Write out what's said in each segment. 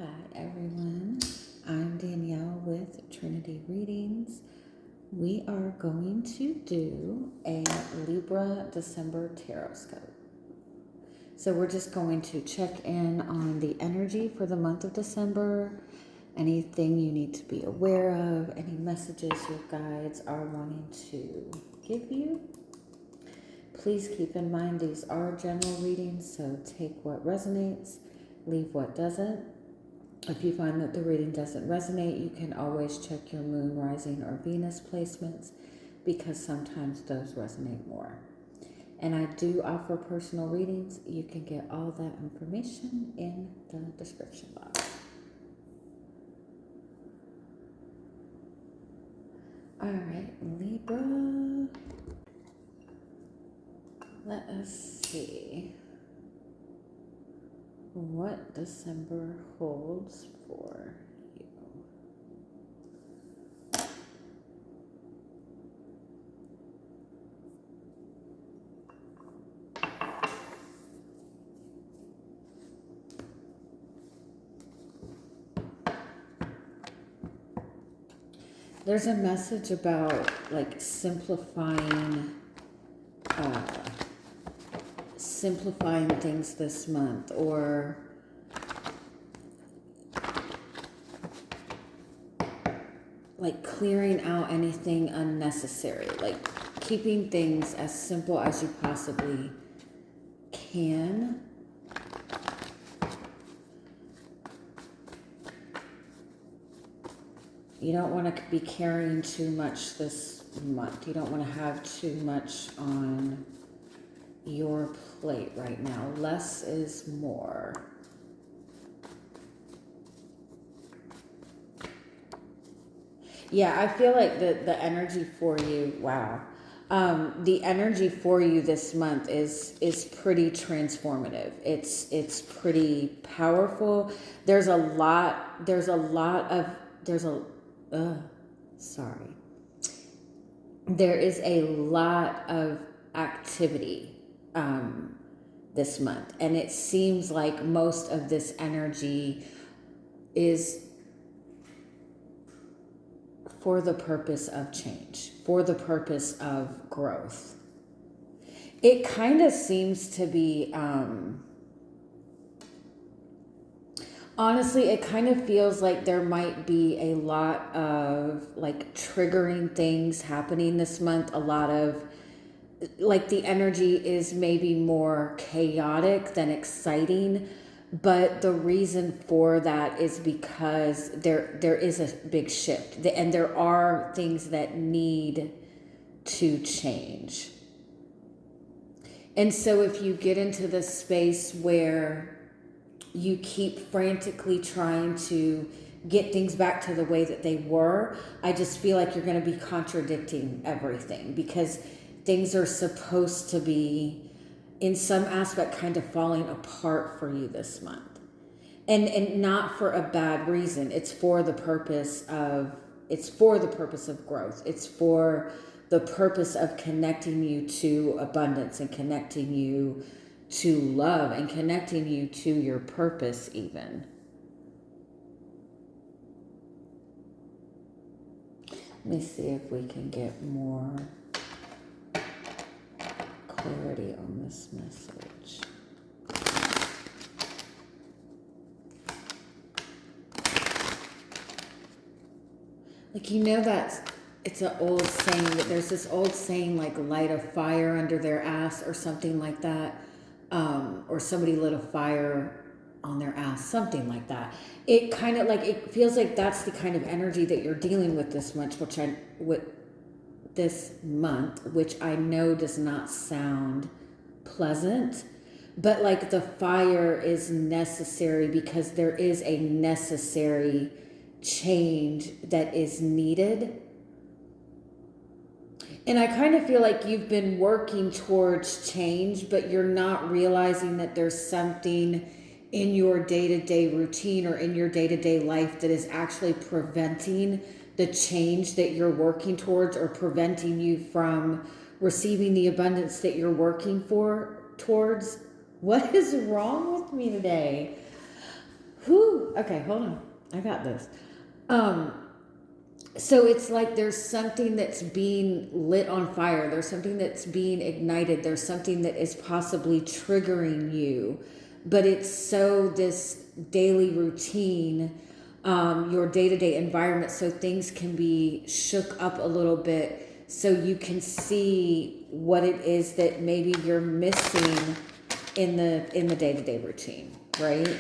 Hi everyone, I'm Danielle with Trinity Readings. We are going to do a Libra December Tarotscope. So we're just going to check in on the energy for the month of December, anything you need to be aware of, any messages your guides are wanting to give you. Please keep in mind these are general readings, so take what resonates, leave what doesn't. If you find that the reading doesn't resonate, you can always check your moon, rising, or Venus placements because sometimes those resonate more. And I do offer personal readings. You can get all that information in the description box. All right, Libra. Let us see what December holds for you. There's a message about like simplifying things this month, or like clearing out anything unnecessary, like keeping things as simple as you possibly can. You don't want to be carrying too much this month. You don't want to have too much on your plate right now. Less is more. Yeah, I feel like the energy for you, wow. The energy for you this month is pretty transformative. It's pretty powerful. There is a lot of activity this month, and it seems like most of this energy is for the purpose of change, for the purpose of growth. It kind of seems to be, honestly, it kind of feels like there might be a lot of like triggering things happening this month. A lot of like the energy is maybe more chaotic than exciting, but the reason for that is because there is a big shift, and there are things that need to change. And so if you get into this space where you keep frantically trying to get things back to the way that they were, I just feel like you're going to be contradicting everything, because things are supposed to be, in some aspect, kind of falling apart for you this month. And not for a bad reason. It's for the purpose of growth. It's for the purpose of connecting you to abundance, and connecting you to love, and connecting you to your purpose even. Let me see if we can get more clarity on this message. Like, you know that it's an old saying, that there's this old saying like light a fire under their ass or something like that, or somebody lit a fire on their ass, something like that. It kind of like, it feels like that's the kind of energy that you're dealing with this month, which I know does not sound pleasant, but like the fire is necessary because there is a necessary change that is needed. And I kind of feel like you've been working towards change, but you're not realizing that there's something in your day-to-day routine or in your day-to-day life that is actually preventing the change that you're working towards, or preventing you from receiving the abundance that you're working towards. What is wrong with me today? Whew. Okay, hold on. I got this. Um, so it's like there's something that's being lit on fire. There's something that's being ignited. There's something that is possibly triggering you. But it's so this daily routine, your day-to-day environment, so things can be shook up a little bit so you can see what it is that maybe you're missing in the day-to-day routine, right?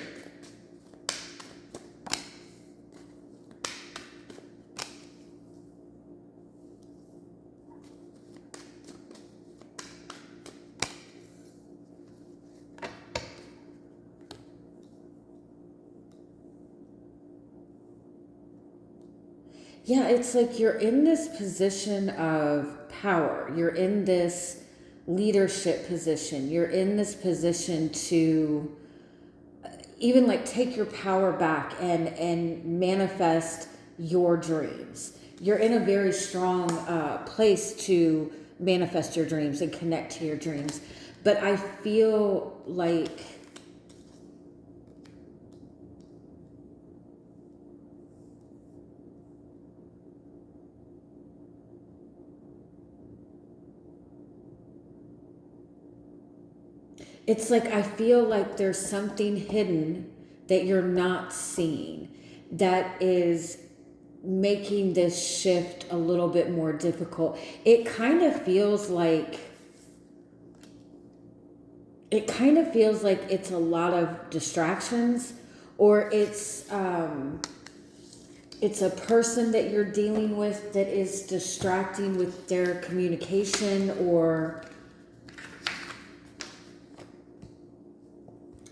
Yeah, it's like you're in this position of power. You're in this leadership position. You're in this position to even like take your power back and manifest your dreams. You're in a very strong place to manifest your dreams and connect to your dreams. But I feel like it's like I feel like there's something hidden that you're not seeing that is making this shift a little bit more difficult. It kind of feels like it's a lot of distractions, or it's a person that you're dealing with that is distracting with their communication. Or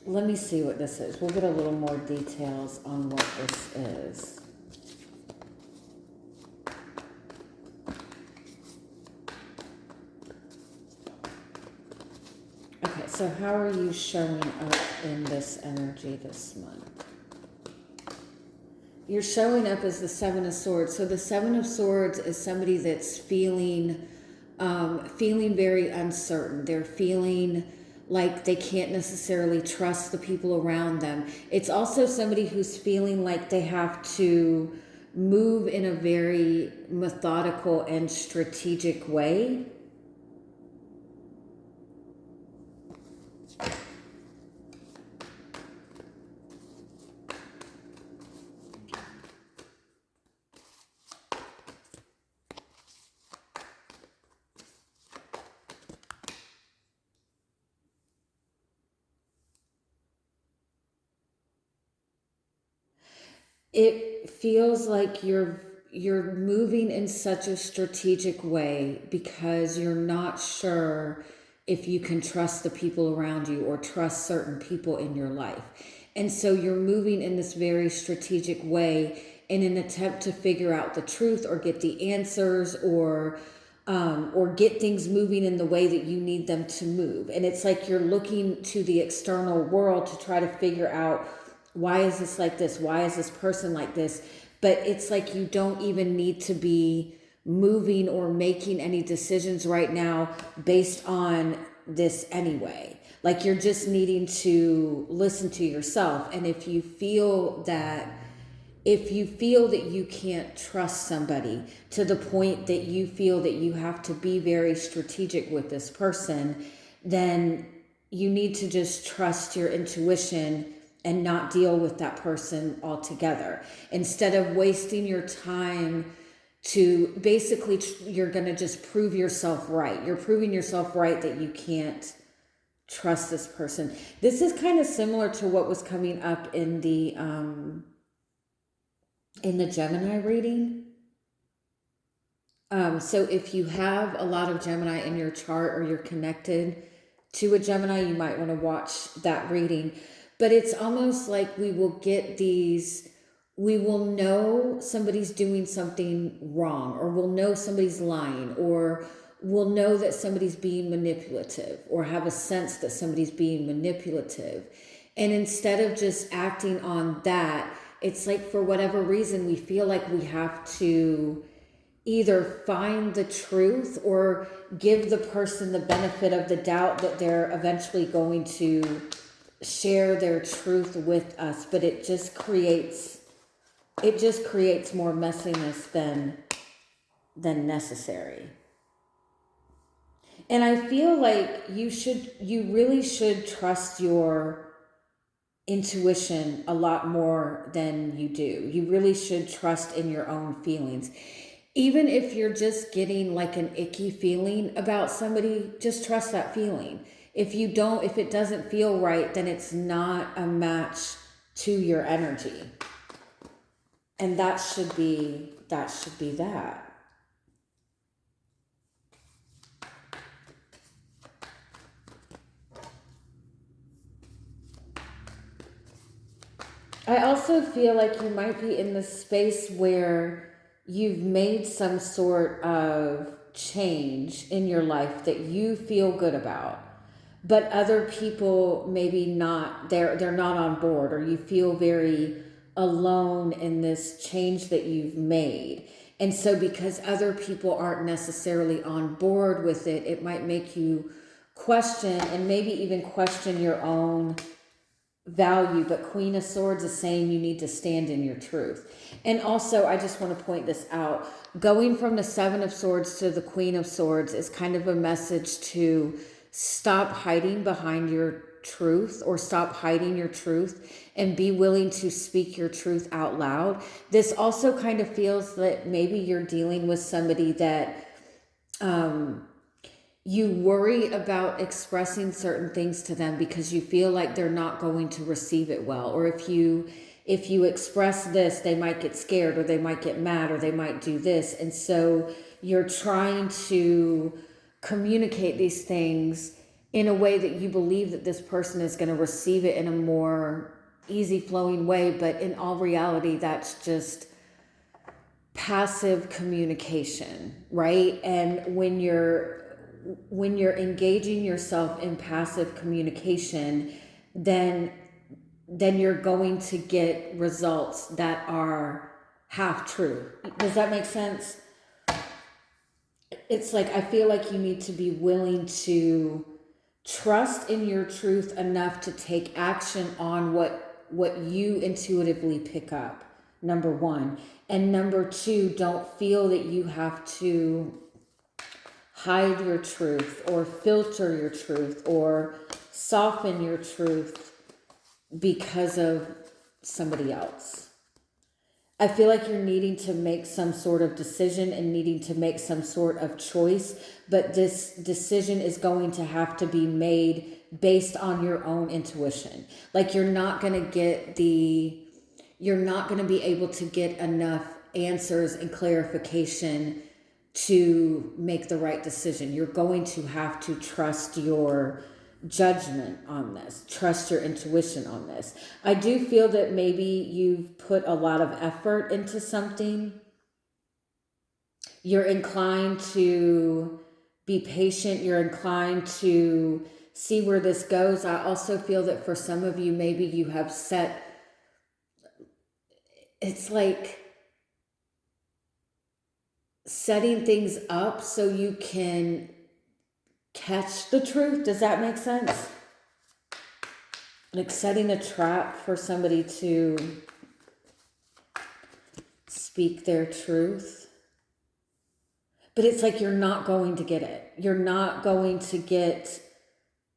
let me see what this is. We'll get a little more details on what this is. Okay, so how are you showing up in this energy this month? You're showing up as the Seven of Swords. So the Seven of Swords is somebody that's feeling very uncertain. They're feeling like they can't necessarily trust the people around them. It's also somebody who's feeling like they have to move in a very methodical and strategic way. It feels like you're moving in such a strategic way because you're not sure if you can trust the people around you or trust certain people in your life. And so you're moving in this very strategic way in an attempt to figure out the truth or get the answers, or get things moving in the way that you need them to move. And it's like you're looking to the external world to try to figure out, why is this like this? Why is this person like this? But it's like you don't even need to be moving or making any decisions right now based on this anyway. Like you're just needing to listen to yourself. And if you feel that you can't trust somebody to the point that you feel that you have to be very strategic with this person, then you need to just trust your intuition and not deal with that person altogether. Instead of wasting your time to basically, you're going to just prove yourself right. You're proving yourself right that you can't trust this person. This is kind of similar to what was coming up in the Gemini reading. So if you have a lot of Gemini in your chart, or you're connected to a Gemini, you might want to watch that reading. But it's almost like we will know somebody's doing something wrong, or we'll know somebody's lying, or we'll know that somebody's being manipulative, or have a sense that somebody's being manipulative. And instead of just acting on that, it's like for whatever reason, we feel like we have to either find the truth or give the person the benefit of the doubt that they're eventually going to share their truth with us, but it just creates more messiness than necessary. And I feel like you really should trust your intuition a lot more than you do. You really should trust in your own feelings. Even if you're just getting like an icky feeling about somebody, just trust that feeling. If it doesn't feel right, then it's not a match to your energy. And that should be that. I also feel like you might be in the space where you've made some sort of change in your life that you feel good about, but other people maybe not, they're not on board, or you feel very alone in this change that you've made. And so because other people aren't necessarily on board with it, it might make you question, and maybe even question your own value. But Queen of Swords is saying you need to stand in your truth. And also, I just want to point this out. Going from the Seven of Swords to the Queen of Swords is kind of a message to stop hiding behind your truth, or stop hiding your truth, and be willing to speak your truth out loud. This also kind of feels that maybe you're dealing with somebody that you worry about expressing certain things to them because you feel like they're not going to receive it well. Or if you express this, they might get scared, or they might get mad, or they might do this. And so you're trying to communicate these things in a way that you believe that this person is going to receive it in a more easy flowing way. But in all reality, that's just passive communication, right? And when you're engaging yourself in passive communication, then you're going to get results that are half true. Does that make sense? It's like, I feel like you need to be willing to trust in your truth enough to take action on what you intuitively pick up, number one. And number two, don't feel that you have to hide your truth, or filter your truth, or soften your truth because of somebody else. I feel like you're needing to make some sort of decision and needing to make some sort of choice, but this decision is going to have to be made based on your own intuition. Like, you're not going to be able to get enough answers and clarification to make the right decision. You're going to have to trust your judgment on this, trust your intuition on this. I do feel that maybe you've put a lot of effort into something. You're inclined to be patient. You're inclined to see where this goes. I also feel that for some of you, maybe you have set, it's like setting things up so you can catch the truth. Does that make sense? Like setting a trap for somebody to speak their truth. But it's like you're not going to get it. You're not going to get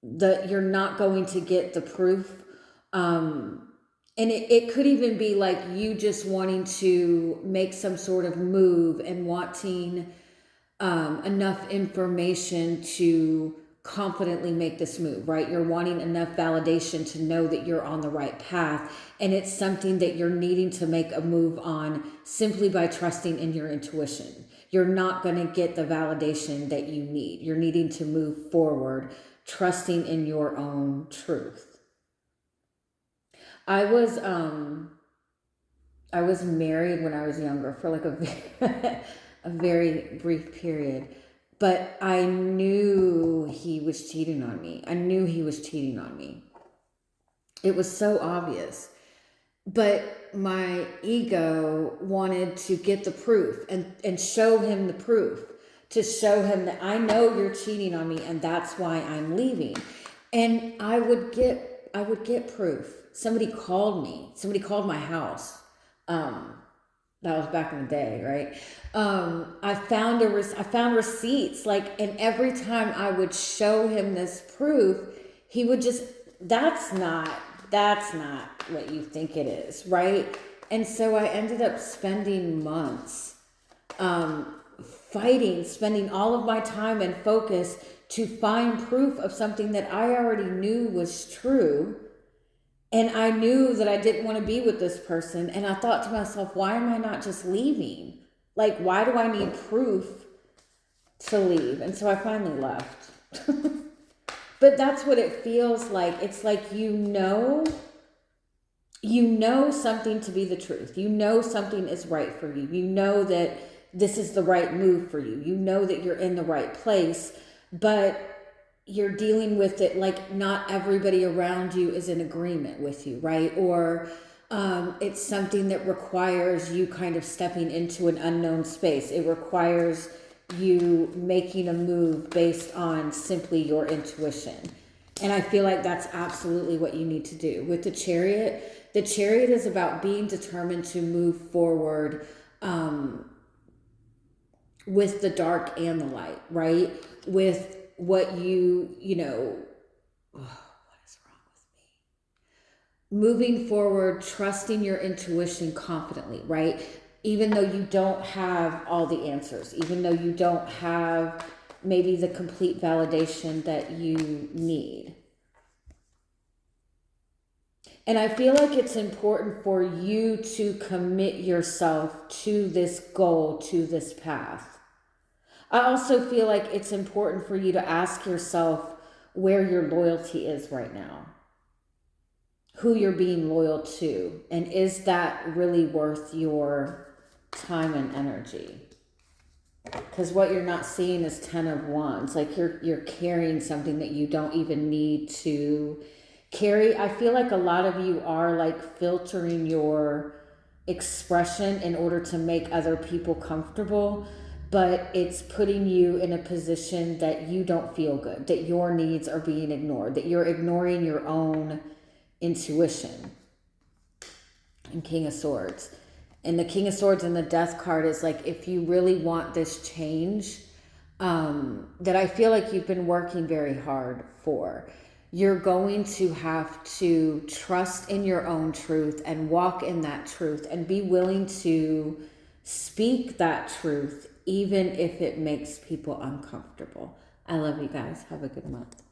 the proof. And it could even be like you just wanting to make some sort of move and wanting enough information to confidently make this move, right? You're wanting enough validation to know that you're on the right path. And it's something that you're needing to make a move on simply by trusting in your intuition. You're not going to get the validation that you need. You're needing to move forward, trusting in your own truth. I was married when I was younger for like a very brief period, but I knew he was cheating on me. It was so obvious, but my ego wanted to get the proof and show him the proof, to show him that I know you're cheating on me and that's why I'm leaving. And I would get would get proof. Somebody called me. Somebody called my house. That was back in the day, right? I found receipts, like, and every time I would show him this proof, he would just, that's not what you think it is, right? And so I ended up spending months spending all of my time and focus to find proof of something that I already knew was true. And I knew that I didn't want to be with this person. And I thought to myself, why am I not just leaving? Like, why do I need proof to leave? And so I finally left. But that's what it feels like. It's like, you know something to be the truth. You know something is right for you. You know that this is the right move for you. You know that you're in the right place, but you're dealing with it like not everybody around you is in agreement with you, right? Or it's something that requires you kind of stepping into an unknown space. It requires you making a move based on simply your intuition. And I feel like that's absolutely what you need to do. With the Chariot is about being determined to move forward with the dark and the light, right? With what you know, what is wrong with me? Moving forward, trusting your intuition confidently, right? Even though you don't have all the answers, even though you don't have maybe the complete validation that you need. And I feel like it's important for you to commit yourself to this goal, to this path. I also feel like it's important for you to ask yourself where your loyalty is right now, who you're being loyal to, and is that really worth your time and energy? Because what you're not seeing is 10 of Wands. Like you're carrying something that you don't even need to carry. I feel like a lot of you are like filtering your expression in order to make other people comfortable, but it's putting you in a position that you don't feel good, that your needs are being ignored, that you're ignoring your own intuition. And King of Swords. And the King of Swords and the Death card is like, if you really want this change, that I feel like you've been working very hard for, you're going to have to trust in your own truth and walk in that truth and be willing to speak that truth, even if it makes people uncomfortable. I love you guys. Have a good month.